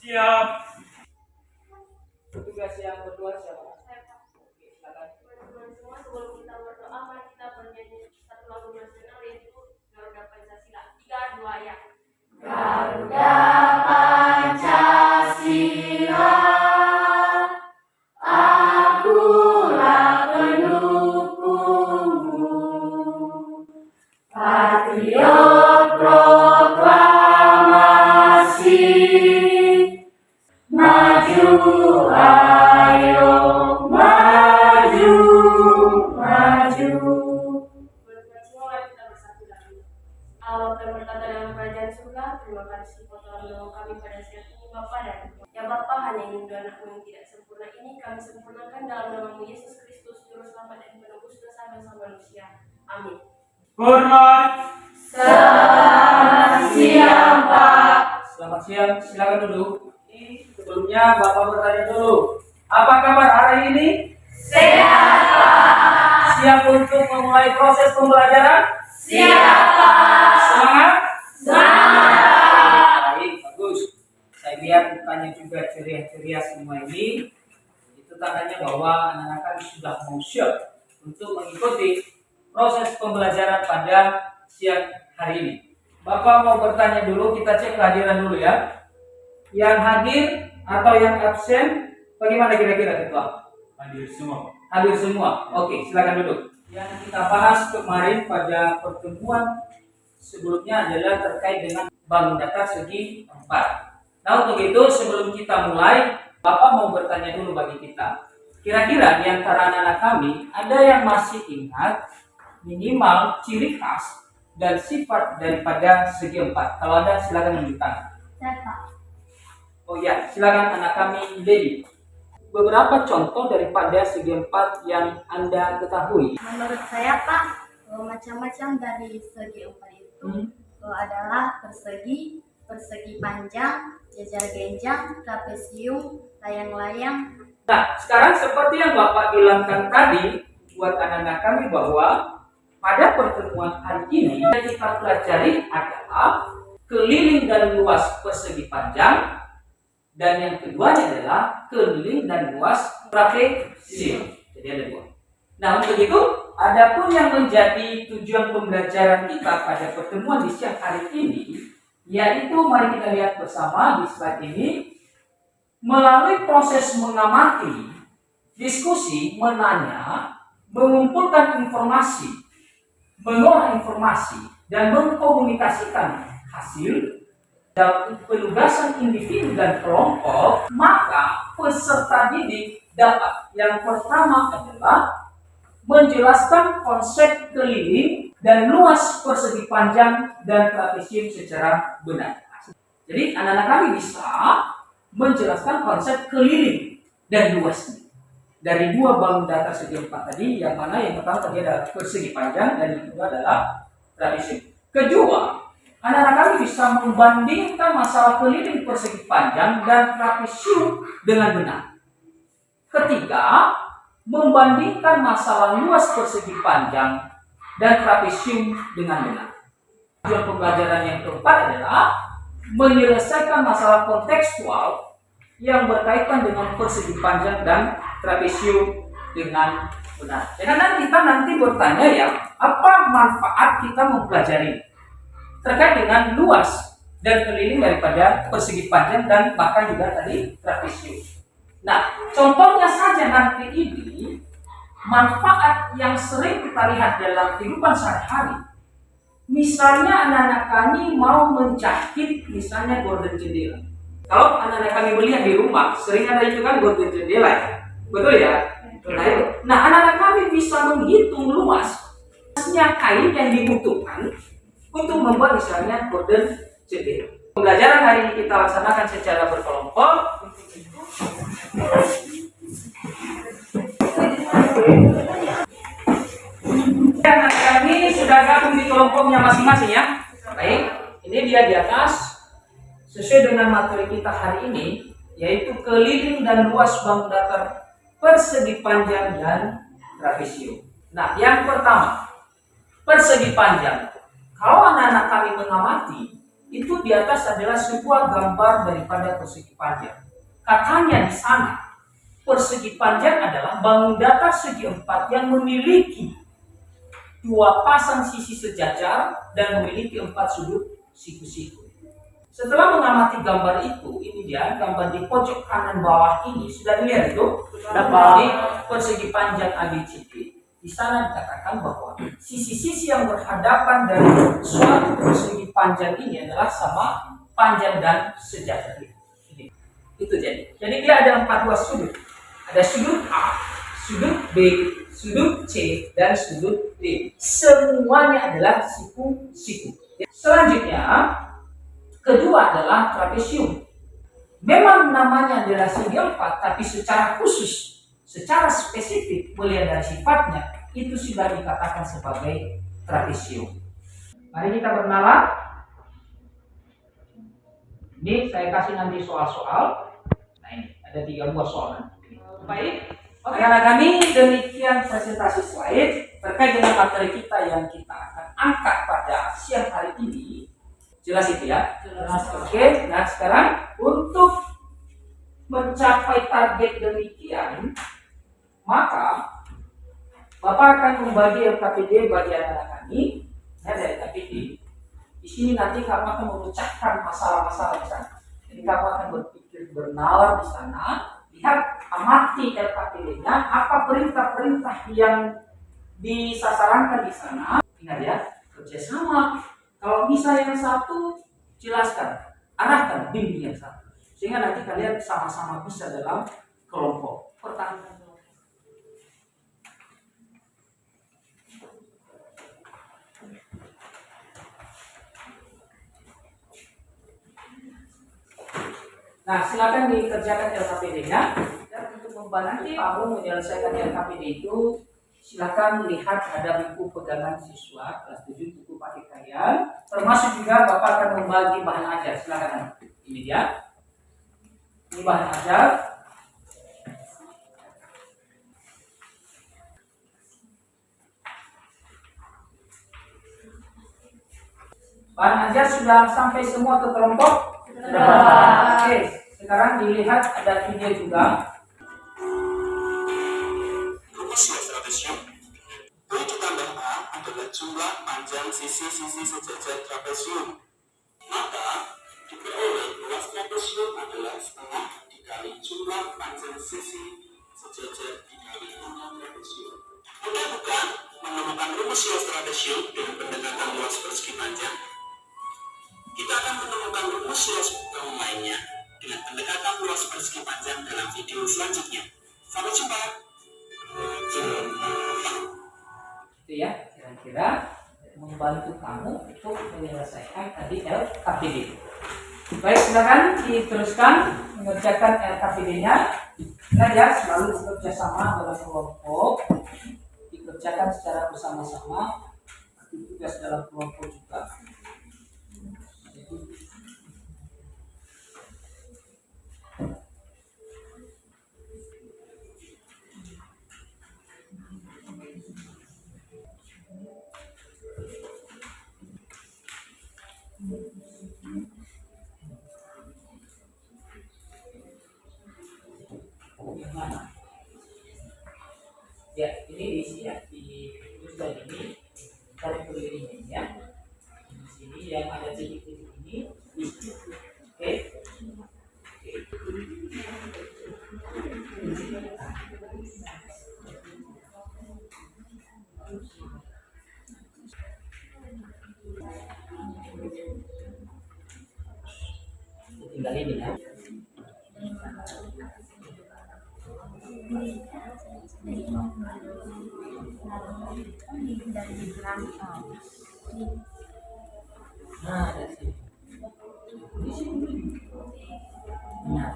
Siap. Tugas yang kedua siapa? Saya Pak. Oke, silakan. Teman-teman semua, sebelum kita berdoa, mari kita bernyanyi satu lagu nasional yaitu Garuda Pancasila. 3, 2, ya. Garuda Pancasila, akulah pendukungmu, patriot proklamasi, maju ayo maju, maju. Teman-teman semua, mari kita bersatu dalam Allah yang berkata dalam kerajaan surga, terima kasih Kau telah menolong kami pada siang ini Bapa dan ya Bapa, hanya Ibu dan Anakmu yang tidak sempurna ini kami sempurnakan dalam nama Yesus Kristus, Juru Selamat dan Penebus dosa-dosa manusia. Amin. Hormat. Selamat siang, Pak. Selamat siang, silakan duduk. Sebelumnya Bapak bertanya dulu, apa kabar hari ini? Sehat, Pak. Siap untuk memulai proses pembelajaran? Siap, Pak. Semangat? Semangat. Baik, bagus. Saya lihat mukanya juga ceria-ceria semua ini. Itu tandanya bahwa anak-anak kami sudah mau siap untuk mengikuti proses pembelajaran pada siang hari ini. Bapak mau bertanya dulu, kita cek kehadiran dulu ya. Yang hadir atau yang absen, bagaimana kira-kira Ketua? Hadir semua. Hadir semua. Oke, silakan duduk. Yang kita bahas kemarin pada pertemuan sebelumnya adalah terkait dengan bangun datar segi 4. Nah, untuk itu sebelum kita mulai, Bapak mau bertanya dulu bagi kita. Kira-kira di antara anak-anak kami ada yang masih ingat minimal ciri khas dan sifat daripada segi 4? Kalau ada, silakan menunjukkan. Saya Pak. Oh ya, silakan anak kami Dedi. Beberapa contoh daripada segi 4 yang Anda ketahui. Menurut saya Pak, macam-macam dari segi 4 itu adalah persegi, persegi panjang, jajar genjang, trapesium, layang-layang. Nah, sekarang seperti yang Bapak bilangkan tadi buat anak-anak kami bahwa pada pertemuan hari ini yang kita pelajari adalah keliling dan luas persegi panjang, dan yang keduanya adalah keliling dan luas trapesium. Jadi ada dua. Nah, untuk itu, adapun yang menjadi tujuan pembelajaran kita pada pertemuan di siang hari ini, yaitu mari kita lihat bersama di slide ini, melalui proses mengamati, diskusi, menanya, mengumpulkan informasi, mengolah informasi, dan mengkomunikasikan hasil dalam penugasan individu dan kelompok, maka peserta didik dapat yang pertama adalah menjelaskan konsep keliling dan luas persegi panjang dan trapesium secara benar. Jadi anak-anak kami bisa menjelaskan konsep keliling dan luasnya dari dua bangun datar segi 4 tadi, yang mana yang pertama tadi adalah persegi panjang dan yang kedua adalah trapesium. Kedua, anak-anak kami bisa membandingkan masalah keliling persegi panjang dan trapesium dengan benar. Ketiga, membandingkan masalah luas persegi panjang dan trapesium dengan benar. Tujuan pembelajaran yang keempat adalah menyelesaikan masalah kontekstual yang berkaitan dengan persegi panjang dan trapesium dengan benar. Karena kita nanti bertanya ya, apa manfaat kita mempelajari terkait dengan luas dan keliling daripada persegi panjang dan bahkan juga tadi trapesium. Nah, contohnya saja nanti ini manfaat yang sering kita lihat dalam kehidupan sehari-hari. Misalnya anak-anak kami mau menjahit misalnya gorden jendela. Kalau anak-anak kami melihat di rumah, sering ada itu kan gorden jendela ya. Betul ya? Nah, anak-anak kami bisa menghitung luasnya kain yang dibutuhkan untuk membuat misalnya gorden jendela. Pembelajaran hari ini kita laksanakan secara berkelompok. Anak kami sudah gabung di kelompoknya masing-masing ya. Baik, ini dia di atas sesuai dengan materi kita hari ini, yaitu keliling dan luas bangun datar persegi panjang dan trapesium. Nah, yang pertama, persegi panjang. Kalau anak-anak kami mengamati itu di atas adalah sebuah gambar daripada persegi panjang. Katanya di sana, persegi panjang adalah bangun datar segi empat yang memiliki dua pasang sisi sejajar dan memiliki 4 sudut siku-siku. Setelah mengamati gambar itu, ini dia gambar di pojok kanan bawah ini, sudah dilihat itu? Di persegi panjang ABCD. Di sana dikatakan bahwa sisi-sisi yang berhadapan dari suatu persegi panjang ini adalah sama, panjang dan sejajar. Itu jadi dia ada 42 sudut. Ada sudut A, sudut B, sudut C, dan sudut D. Semuanya adalah siku-siku. Selanjutnya, kedua adalah trapesium. Memang namanya adalah segi empat, tapi secara khusus, secara spesifik, melihat dari sifatnya, itu sudah dikatakan sebagai trapesium. Mari kita berkenalan. Ini saya kasih nanti soal-soal. Nah ini, ada 3 buah soal. Baik, oke, karena kami demikian presentasi slide terkait dengan materi kita yang kita akan angkat pada siang hari ini. Jelas itu ya? Jelas. Oke, nah sekarang untuk mencapai target demikian, maka Bapak akan membagi LKPD bagi anak-anak kami, ya, dari LKPD. Di sini nanti kamu akan memecahkan masalah-masalah di sana. Jadi kamu akan berpikir bernalar di sana, lihat, amati LKPD-nya, apa perintah-perintah yang disasarankan di sana. Ingat ya, kerjasama. Kalau bisa yang satu, jelaskan, arahkan, bimbing yang satu. Sehingga nanti kalian sama-sama bisa dalam kelompok. Pertanyaan. Nah, silakan dikerjakan LKPD-nya. Dan untuk membantu kamu menyelesaikan LKPD itu, silakan lihat ada buku pegangan siswa kelas 7 buku paket kalian. Termasuk juga Bapak akan membagi bahan ajar. Silakan. Ini dia. Ini bahan ajar. Bahan ajar sudah sampai semua ke kelompok? Sudah. Oke, sekarang dilihat ada video juga. Rumus trapesium. B ditambah A adalah jumlah panjang sisi-sisi sejajar trapesium. Maka diperoleh luas trapesium adalah setengah dikali jumlah panjang sisi sejajar dikali jumlah trapesium. Mudah bukan menemukan rumus luas trapesium dengan pendekatan luas persegi panjang? Kita akan menemukan rumus luas lainnya dengan pendekatan luas persegi panjang dalam video selanjutnya. Sampai jumpa. Itu ya, kira-kira membantu kamu untuk menyelesaikan tadi LKPD. Baik, silakan diteruskan mengerjakan LKPD-nya. Belajar selalu bekerja sama dalam kelompok, dikerjakan secara bersama-sama, tugas dalam kelompok juga. Yang mana? Ya, ini diisi ya di tulisan ini dari kelilingnya ya. Di sini yang ada titik-titik ini diisi. Oke. Tinggal ini ya. Nah, dari sini. Di sini. Nah.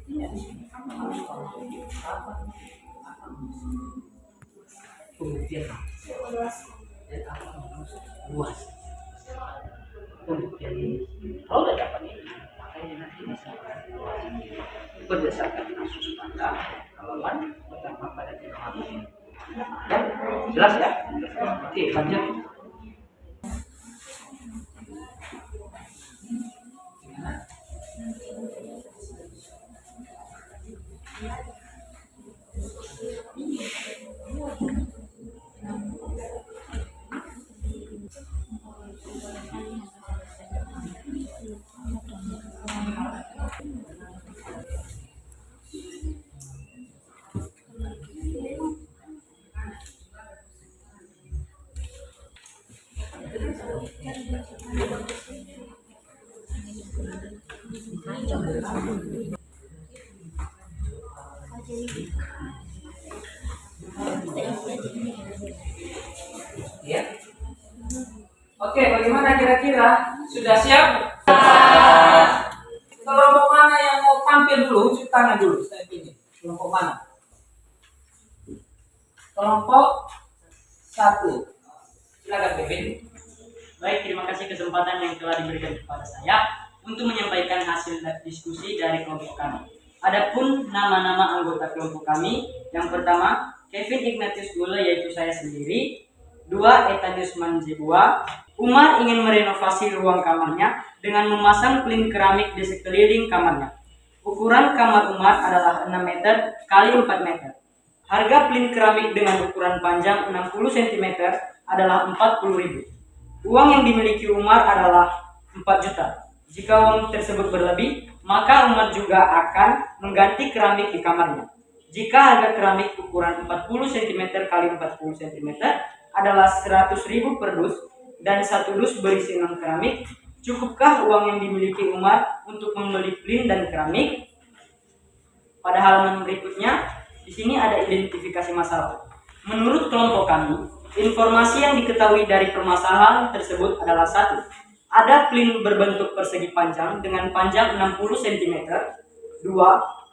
Intinya di sini kamu harus tahu apa pembuktian dan apa luas pembuktian ini. Kalau udah dapat ini, makanya nanti bisa berdasarkan kasus pada halaman pertama pada Jelas ya? Oke, lanjut. Ya. Oke, bagaimana kira-kira? Sudah siap? Kelompok mana yang mau tampil dulu? Cuci tangan dulu, saya pilih. Kelompok mana? Kelompok 1. Silakan Kevin. Baik, terima kasih kesempatan yang telah diberikan kepada saya untuk menyampaikan hasil diskusi dari kelompok kami. Adapun nama-nama anggota kelompok kami, yang pertama Kevin Ignatius Gule, yaitu saya sendiri. 2. Etanius Manjebua. Umar ingin merenovasi ruang kamarnya dengan memasang plin keramik di sekeliling kamarnya. Ukuran kamar Umar adalah 6 meter x 4 meter. Harga plin keramik dengan ukuran panjang 60 cm adalah 40.000. Uang yang dimiliki Umar adalah 4 juta. Jika uang tersebut berlebih, maka Umar juga akan mengganti keramik di kamarnya. Jika harga keramik ukuran 40 cm x 40 cm adalah 100.000 per dus dan satu dus berisi 6 keramik, cukupkah uang yang dimiliki Umar untuk membeli plin dan keramik? Pada halaman berikutnya, di sini ada identifikasi masalah. Menurut kelompok kami, informasi yang diketahui dari permasalahan tersebut adalah 1. Ada plin berbentuk persegi panjang dengan panjang 60 cm. 2.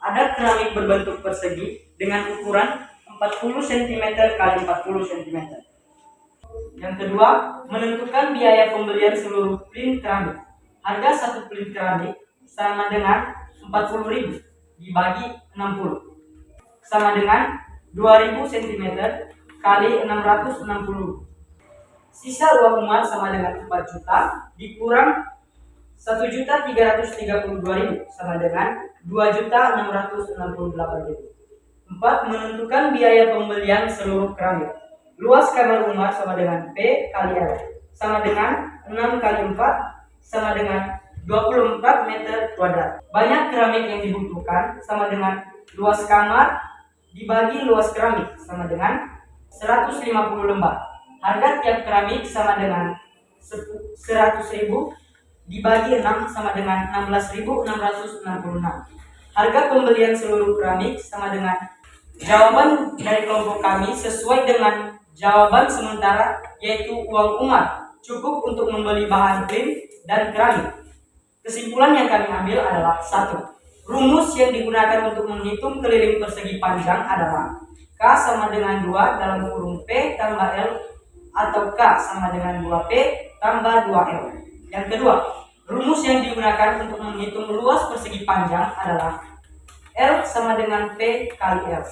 Ada keramik berbentuk persegi dengan ukuran 40 cm x 40 cm. Yang kedua, menentukan biaya pembelian seluruh plin keramik. Harga satu plin keramik sama dengan 40.000 dibagi 60 sama dengan 2000 cm kali 660. Sisa uang Umar sama dengan 4 juta dikurang 1.332.000 sama dengan 2.668.000. 4. Menentukan biaya pembelian seluruh keramik. Luas kamar Umar sama dengan P kali L sama dengan 6 kali 4 sama dengan 24 meter kuadrat. Banyak keramik yang dibutuhkan sama dengan luas kamar dibagi luas keramik sama dengan 150 lembar. Harga tiap keramik sama dengan 100.000 dibagi 6 sama dengan 16.666. Harga pembelian seluruh keramik sama dengan jawaban dari kelompok kami sesuai dengan jawaban sementara, yaitu uang Umar cukup untuk membeli bahan plin dan keramik. Kesimpulan yang kami ambil adalah 1. Rumus yang digunakan untuk menghitung keliling persegi panjang adalah K sama dengan 2 dalam kurung P tambah L atau K sama dengan 2P tambah 2L. Yang kedua, rumus yang digunakan untuk menghitung luas persegi panjang adalah L sama dengan P kali L.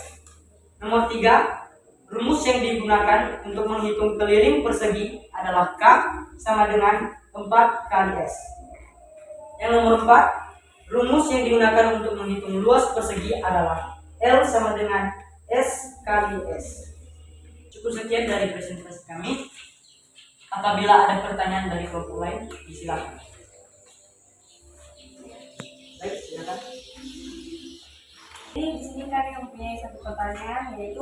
Nomor 3, rumus yang digunakan untuk menghitung keliling persegi adalah K sama dengan 4 kali S. Yang nomor 4, rumus yang digunakan untuk menghitung luas persegi adalah L sama dengan S kali S. Cukup sekian dari presentasi kami. Apabila ada pertanyaan dari kelompok lain, silakan. Baik, silakan. Di sini kami mempunyai satu pertanyaan, yaitu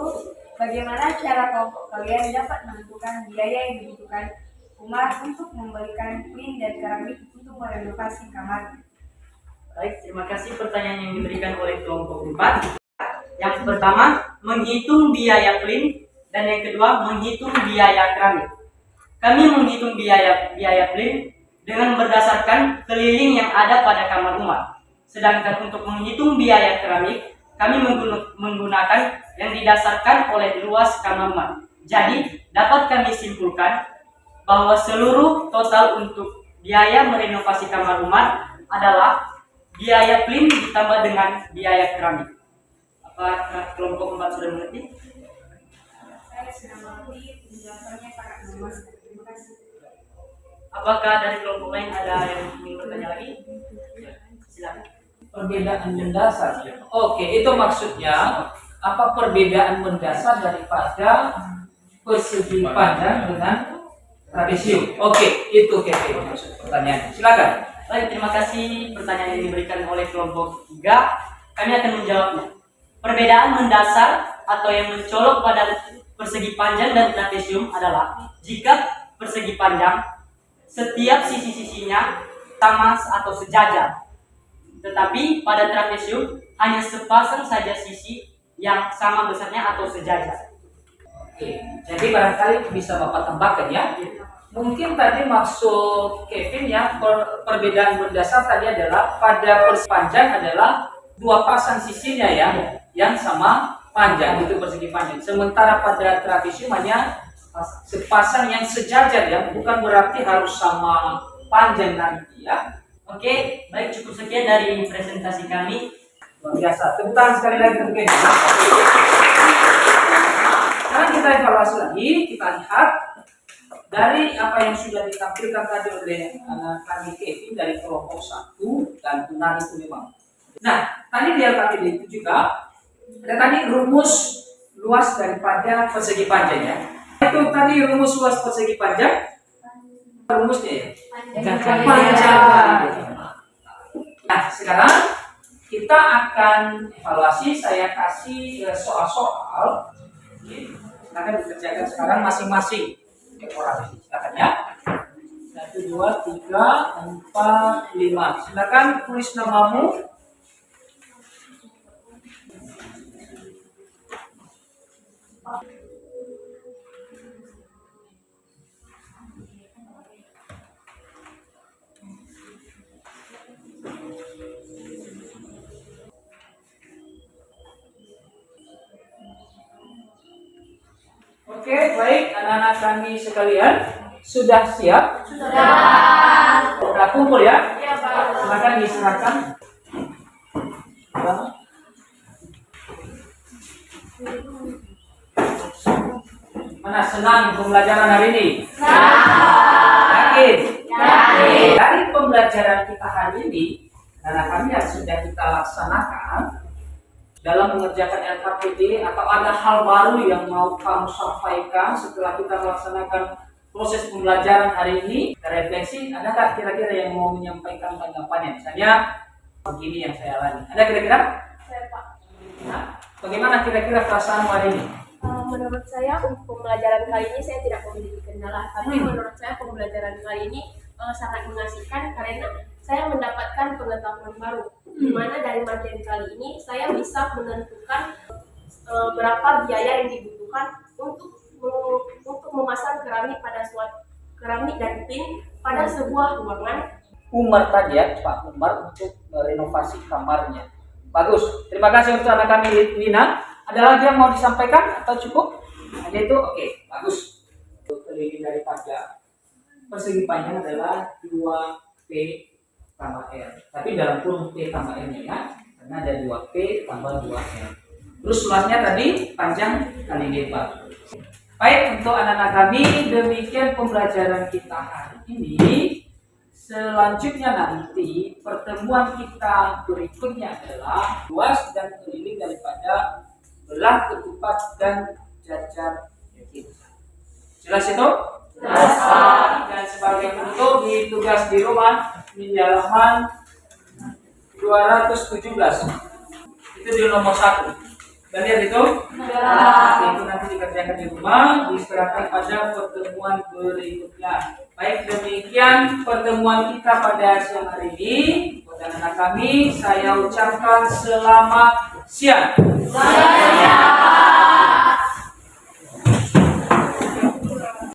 bagaimana cara kelompok kalian dapat menentukan biaya yang dibutuhkan Umar untuk membelikan plin dan keramik untuk merenovasi kamar? Baik, terima kasih pertanyaan yang diberikan oleh kelompok 4. Yang pertama, menghitung biaya plin, dan yang kedua, menghitung biaya keramik. Kami menghitung biaya plin dengan berdasarkan keliling yang ada pada kamar Umar. Sedangkan untuk menghitung biaya keramik, kami menggunakan yang didasarkan oleh luas kamar Umar. Jadi, dapat kami simpulkan bahwa seluruh total untuk biaya merenovasi kamar Umar adalah biaya plin ditambah dengan biaya keramik. Apakah kelompok 4 sudah mengerti? saya sudah mengerti penjelasannya sangat memuaskan. Terima kasih. Apakah dari kelompok lain ada yang ingin bertanya lagi? Silakan. Perbedaan mendasar. Oke, itu maksudnya apa perbedaan mendasar daripada persegi panjang dengan trapesium? Oke, itu Kevin maksud pertanyaan. Silakan. Baik, terima kasih pertanyaan yang diberikan oleh kelompok 3. Kami akan menjawabnya. Perbedaan mendasar atau yang mencolok pada persegi panjang dan trapesium adalah jika persegi panjang setiap sisi-sisinya sama atau sejajar. Tetapi pada trapesium hanya sepasang saja sisi yang sama besarnya atau sejajar. Oke, jadi barangkali bisa Bapak tambahkan ya. Mungkin tadi maksud Kevin ya, perbedaan mendasar tadi adalah pada persegi panjang adalah dua pasang sisinya ya, yang sama panjang, itu persegi panjang. Sementara pada trapesium hanya sepasang yang sejajar ya, bukan berarti harus sama panjang nanti ya. Oke, baik, cukup sekian dari presentasi kami. Luar biasa. Tepuk tangan sekali lagi untuk Kevin. Sekarang kita evaluasi lagi, kita lihat dari apa yang sudah ditampilkan tadi oleh anak kami Kevin dari kelompok 1 dan benar itu memang. Nah, tadi di LKPD itu juga ada tadi rumus luas daripada persegi panjang ya. Itu tadi rumus luas persegi panjang. Rumusnya ya. Panjang. Nah, sekarang kita akan evaluasi. Saya kasih soal-soal. Silakan dikerjakan sekarang masing-masing. Orang silakan ya. 1, 2, 3, 4, 5. Silakan tulis namamu. Oke, baik anak-anak kami sekalian, sudah siap? Sudah kumpul ya? Iya, Pak. Silakan diserahkan. Mana senang pembelajaran hari ini? Yakin? Dari pembelajaran kita hari ini, anak kami yang sudah kita laksanakan dalam mengerjakan LKPD, atau ada hal baru yang mau kamu sampaikan setelah kita melaksanakan proses pembelajaran hari ini, refleksi, ada tak kira-kira yang mau menyampaikan tanggapannya? Misalnya begini yang saya alami, ada kira-kira? Saya, Pak. Nah, bagaimana kira-kira perasaan hari ini? Menurut saya untuk pembelajaran kali ini saya tidak memiliki kendala, tapi menurut saya pembelajaran kali ini sangat mengasihkan karena saya mendapatkan pengetahuan baru, di mana dari materi kali ini saya bisa menentukan berapa biaya yang dibutuhkan untuk memasang keramik dan pin pada sebuah ruangan. Umar tadi ya, Pak Umar, untuk merenovasi kamarnya. Bagus, terima kasih untuk anak kami Lina. Ada lagi yang mau disampaikan atau cukup? Hanya itu, oke, bagus. Keliling daripada persegi panjang adalah 2P tambah R. Tapi dalam kurung P tambah R-nya ya, karena ada 2P tambah 2R. Terus luasnya tadi panjang kali lebar. Baik, untuk anak-anak kami, demikian pembelajaran kita hari ini. Selanjutnya nanti pertemuan kita berikutnya adalah luas dan keliling daripada belah, ketupat, dan jajar yakin. Jelas itu? Jelas. Dan sebagai penutup di tugas di rumah di halaman 217. Itu di nomor 1. Dan lihat itu? Itu nanti dikerjakan di rumah, diserahkan pada pertemuan berikutnya. Baik, demikian pertemuan kita pada siang hari ini. Buat anak-anak kami, saya ucapkan selamat siang. Selamat siang.